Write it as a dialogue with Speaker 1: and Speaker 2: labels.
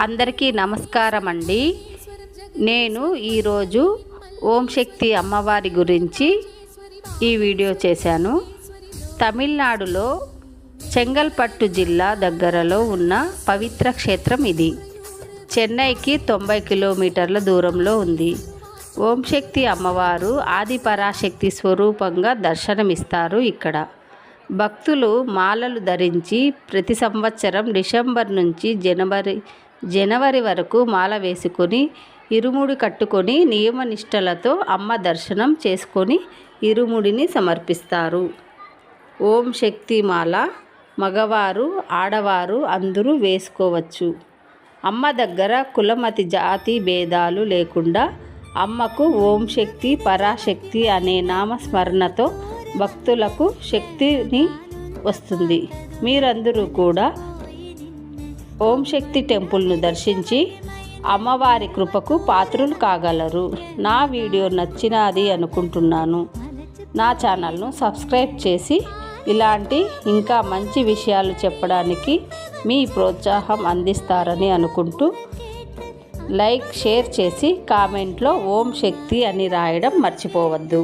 Speaker 1: అందరికీ నమస్కారం అండి. నేను ఈరోజు ఓం శక్తి అమ్మవారి గురించి ఈ వీడియో చేశాను. తమిళనాడులో చెంగల్పట్టు జిల్లా దగ్గరలో ఉన్న పవిత్ర క్షేత్రం ఇది. చెన్నైకి 90 కిలోమీటర్ల దూరంలో ఉంది. ఓం శక్తి అమ్మవారు ఆది పరాశక్తి స్వరూపంగా దర్శనమిస్తారు. ఇక్కడ భక్తులు మాలలు ధరించి ప్రతి సంవత్సరం డిసెంబర్ నుంచి జనవరి వరకు మాల వేసుకొని ఇరుముడి కట్టుకొని నియమనిష్టలతో అమ్మ దర్శనం చేసుకొని ఇరుముడిని సమర్పిస్తారు. ఓం శక్తి మాల మగవారు ఆడవారు అందరూ వేసుకోవచ్చు. అమ్మ దగ్గర కులమతి జాతి భేదాలు లేకుండా అమ్మకు ఓం శక్తి పరాశక్తి అనే నామస్మరణతో భక్తులకు శక్తిని వస్తుంది. మీరందరూ కూడా ఓం శక్తి టెంపుల్ను దర్శించి అమ్మవారి కృపకు పాత్రులు కాగలరు. నా వీడియో నచ్చినది అనుకుంటున్నాను. నా ఛానల్ను సబ్స్క్రైబ్ చేసి ఇలాంటి ఇంకా మంచి విషయాలు చెప్పడానికి మీ ప్రోత్సాహం అందిస్తారని అనుకుంటూ లైక్ షేర్ చేసి కామెంట్లో ఓం శక్తి అని రాయడం మర్చిపోవద్దు.